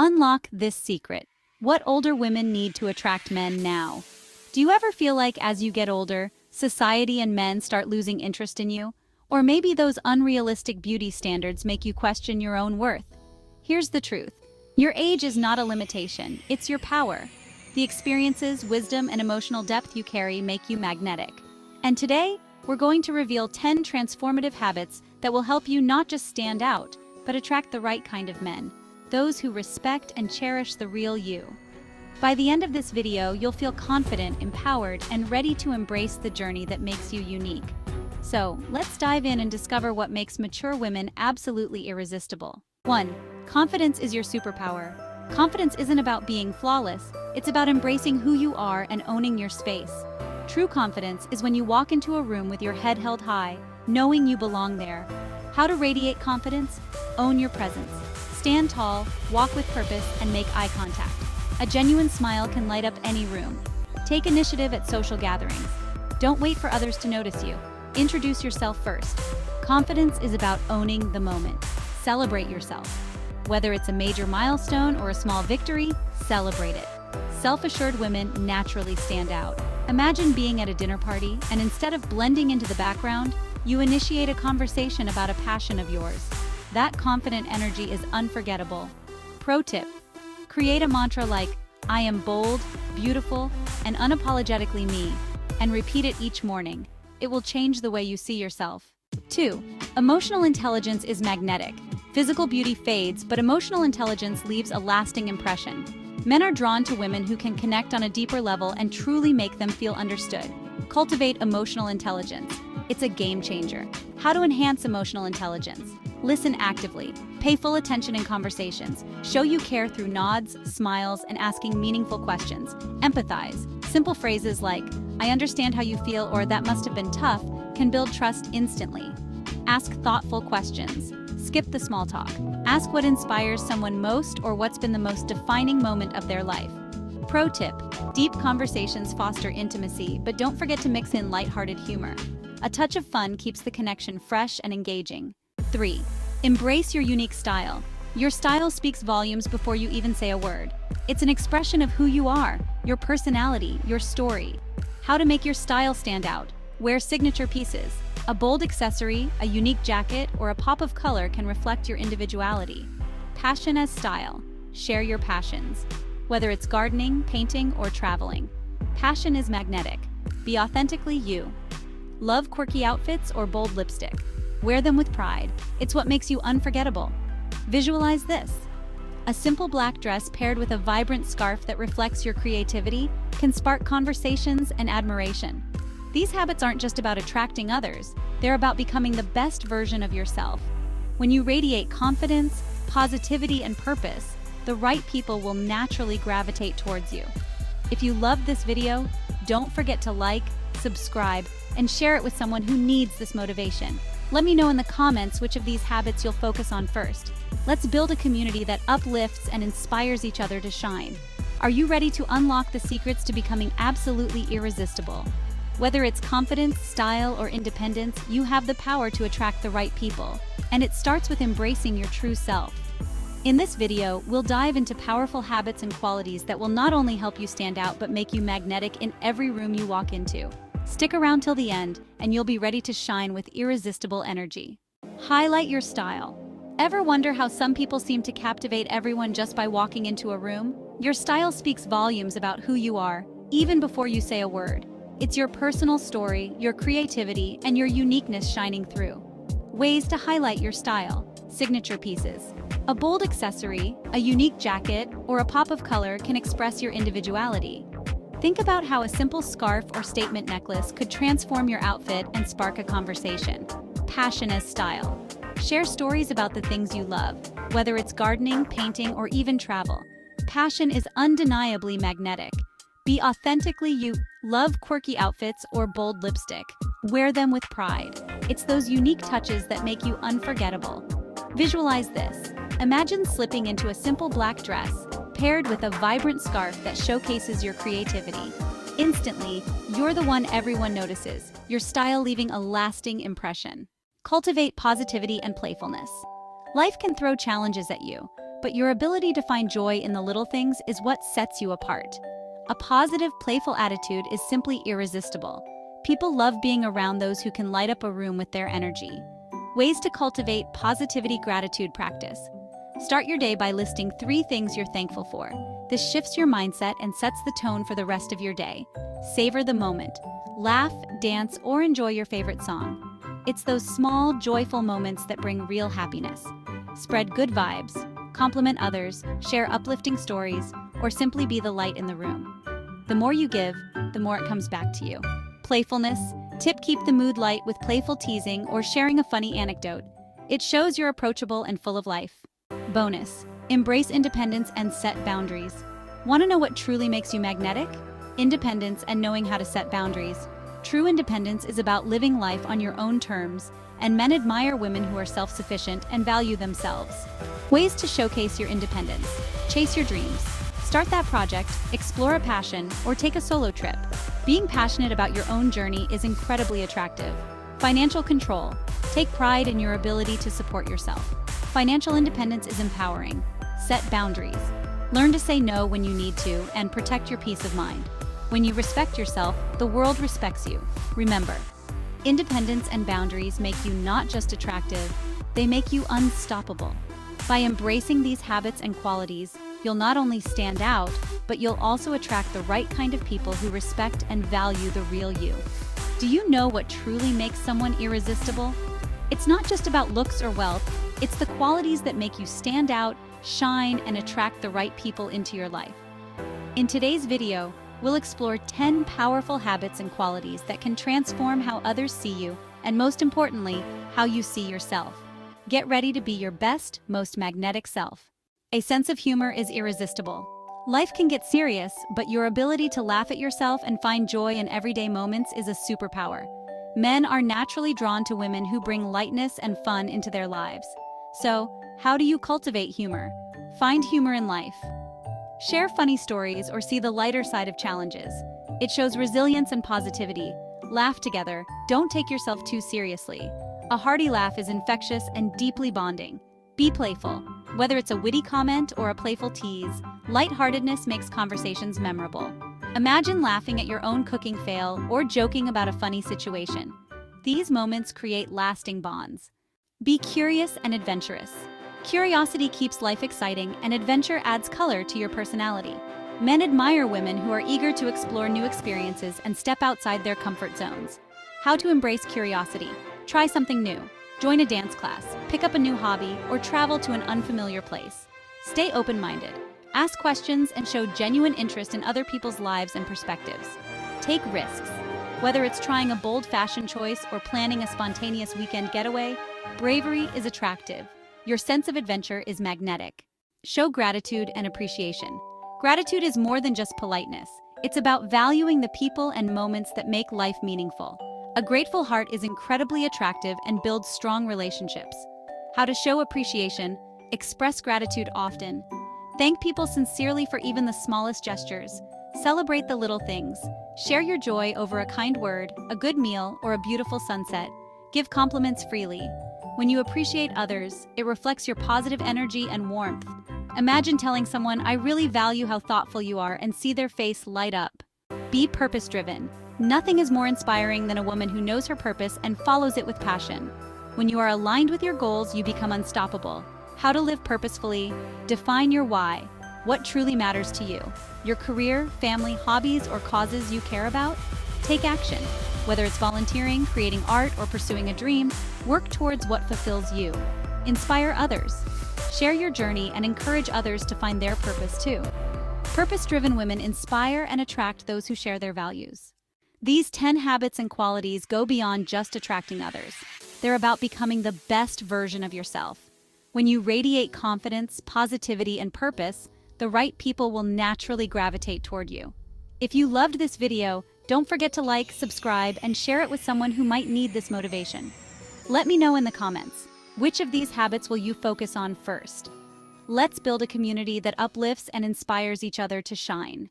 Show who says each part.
Speaker 1: Unlock this secret. What older women need to attract men now. Do you ever feel like as you get older, society and men start losing interest in you? Or maybe those unrealistic beauty standards make you question your own worth? Here's the truth. Your age is not a limitation, it's your power. The experiences, wisdom, and emotional depth you carry make you magnetic. And today, we're going to reveal 10 transformative habits that will help you not just stand out, but attract the right kind of men. Those who respect and cherish the real you. By the end of this video, you'll feel confident, empowered, and ready to embrace the journey that makes you unique. So, let's dive in and discover what makes mature women absolutely irresistible. 1. Confidence is your superpower. Confidence isn't about being flawless, it's about embracing who you are and owning your space. True confidence is when you walk into a room with your head held high, knowing you belong there. How to radiate confidence? Own your presence. Stand tall, walk with purpose, and make eye contact. A genuine smile can light up any room. Take initiative at social gatherings. Don't wait for others to notice you. Introduce yourself first. Confidence is about owning the moment. Celebrate yourself. Whether it's a major milestone or a small victory, celebrate it. Self-assured women naturally stand out. Imagine being at a dinner party, and instead of blending into the background, you initiate a conversation about a passion of yours. That confident energy is unforgettable. Pro tip: create a mantra like, "I am bold, beautiful, and unapologetically me," and repeat it each morning. It will change the way you see yourself. 2. Emotional intelligence is magnetic. Physical beauty fades, but emotional intelligence leaves a lasting impression. Men are drawn to women who can connect on a deeper level and truly make them feel understood. Cultivate emotional intelligence. It's a game changer. How to enhance emotional intelligence? Listen actively. Pay full attention in conversations. Show you care through nods, smiles, and asking meaningful questions. Empathize. Simple phrases like, "I understand how you feel," or "that must have been tough," can build trust instantly. Ask thoughtful questions. Skip the small talk. Ask what inspires someone most or what's been the most defining moment of their life. Pro tip: deep conversations foster intimacy, but don't forget to mix in lighthearted humor. A touch of fun keeps the connection fresh and engaging. 3. Embrace your unique style. Your style speaks volumes before you even say a word. It's an expression of who you are, your personality, your story. How to make your style stand out? Wear signature pieces. A bold accessory, a unique jacket, or a pop of color can reflect your individuality. Passion as style. Share your passions. Whether it's gardening, painting, or traveling. Passion is magnetic. Be authentically you. Love quirky outfits or bold lipstick. Wear them with pride. It's what makes you unforgettable. Visualize this. A simple black dress paired with a vibrant scarf that reflects your creativity can spark conversations and admiration. These habits aren't just about attracting others, they're about becoming the best version of yourself. When you radiate confidence, positivity, and purpose, the right people will naturally gravitate towards you. If you loved this video, don't forget to like, subscribe, and share it with someone who needs this motivation. Let me know in the comments which of these habits you'll focus on first. Let's build a community that uplifts and inspires each other to shine. Are you ready to unlock the secrets to becoming absolutely irresistible? Whether it's confidence, style, or independence, you have the power to attract the right people. And it starts with embracing your true self. In this video, we'll dive into powerful habits and qualities that will not only help you stand out, but make you magnetic in every room you walk into. Stick around till the end, and you'll be ready to shine with irresistible energy. Highlight your style. Ever wonder how some people seem to captivate everyone just by walking into a room? Your style speaks volumes about who you are, even before you say a word. It's your personal story, your creativity, and your uniqueness shining through. Ways to highlight your style. Signature pieces. A bold accessory, a unique jacket, or a pop of color can express your individuality. Think about how a simple scarf or statement necklace could transform your outfit and spark a conversation. Passion as style. Share stories about the things you love, whether it's gardening, painting, or even travel. Passion is undeniably magnetic. Be authentically you. Love quirky outfits or bold lipstick. Wear them with pride. It's those unique touches that make you unforgettable. Visualize this. Imagine slipping into a simple black dress, paired with a vibrant scarf that showcases your creativity. Instantly, you're the one everyone notices, your style leaving a lasting impression. Cultivate positivity and playfulness. Life can throw challenges at you, but your ability to find joy in the little things is what sets you apart. A positive, playful attitude is simply irresistible. People love being around those who can light up a room with their energy. Ways to cultivate positivity gratitude practice. Start your day by listing 3 things you're thankful for. This shifts your mindset and sets the tone for the rest of your day. Savor the moment. Laugh, dance, or enjoy your favorite song. It's those small, joyful moments that bring real happiness. Spread good vibes, compliment others, share uplifting stories, or simply be the light in the room. The more you give, the more it comes back to you. Playfulness. Tip: keep the mood light with playful teasing or sharing a funny anecdote. It shows you're approachable and full of life. Bonus: embrace independence and set boundaries. Want to know what truly makes you magnetic? Independence and knowing how to set boundaries. True independence is about living life on your own terms, and men admire women who are self-sufficient and value themselves. Ways to showcase your independence. Chase your dreams. Start that project, explore a passion, or take a solo trip. Being passionate about your own journey is incredibly attractive. Financial control. Take pride in your ability to support yourself. Financial independence is empowering. Set boundaries. Learn to say no when you need to and protect your peace of mind. When you respect yourself, the world respects you. Remember, independence and boundaries make you not just attractive, they make you unstoppable. By embracing these habits and qualities, you'll not only stand out, but you'll also attract the right kind of people who respect and value the real you. Do you know what truly makes someone irresistible? It's not just about looks or wealth, it's the qualities that make you stand out, shine, and attract the right people into your life. In today's video, we'll explore 10 powerful habits and qualities that can transform how others see you, and most importantly, how you see yourself. Get ready to be your best, most magnetic self. A sense of humor is irresistible. Life can get serious, but your ability to laugh at yourself and find joy in everyday moments is a superpower. Men are naturally drawn to women who bring lightness and fun into their lives. So, how do you cultivate humor? Find humor in life. Share funny stories or see the lighter side of challenges. It shows resilience and positivity. Laugh together. Don't take yourself too seriously. A hearty laugh is infectious and deeply bonding. Be playful. Whether it's a witty comment or a playful tease, lightheartedness makes conversations memorable. Imagine laughing at your own cooking fail or joking about a funny situation. These moments create lasting bonds. Be curious and adventurous. Curiosity keeps life exciting, and adventure adds color to your personality. Men admire women who are eager to explore new experiences and step outside their comfort zones. How to embrace curiosity. Try something new. Join a dance class, pick up a new hobby, or travel to an unfamiliar place. Stay open-minded. Ask questions and show genuine interest in other people's lives and perspectives. Take risks. Whether it's trying a bold fashion choice or planning a spontaneous weekend getaway, bravery is attractive. Your sense of adventure is magnetic. Show gratitude and appreciation. Gratitude is more than just politeness. It's about valuing the people and moments that make life meaningful. A grateful heart is incredibly attractive and builds strong relationships. How to show appreciation. Express gratitude often. Thank people sincerely for even the smallest gestures. Celebrate the little things. Share your joy over a kind word, a good meal, or a beautiful sunset. Give compliments freely. When you appreciate others, it reflects your positive energy and warmth. Imagine telling someone, "I really value how thoughtful you are," and see their face light up. Be purpose-driven. Nothing is more inspiring than a woman who knows her purpose and follows it with passion. When you are aligned with your goals, you become unstoppable. How to live purposefully. Define your why. What truly matters to you? Your career, family, hobbies, or causes you care about? Take action. Whether it's volunteering, creating art, or pursuing a dream, work towards what fulfills you. Inspire others. Share your journey and encourage others to find their purpose too. Purpose-driven women inspire and attract those who share their values. These 10 habits and qualities go beyond just attracting others. They're about becoming the best version of yourself. When you radiate confidence, positivity, and purpose, the right people will naturally gravitate toward you. If you loved this video, don't forget to like, subscribe, and share it with someone who might need this motivation. Let me know in the comments, which of these habits will you focus on first? Let's build a community that uplifts and inspires each other to shine.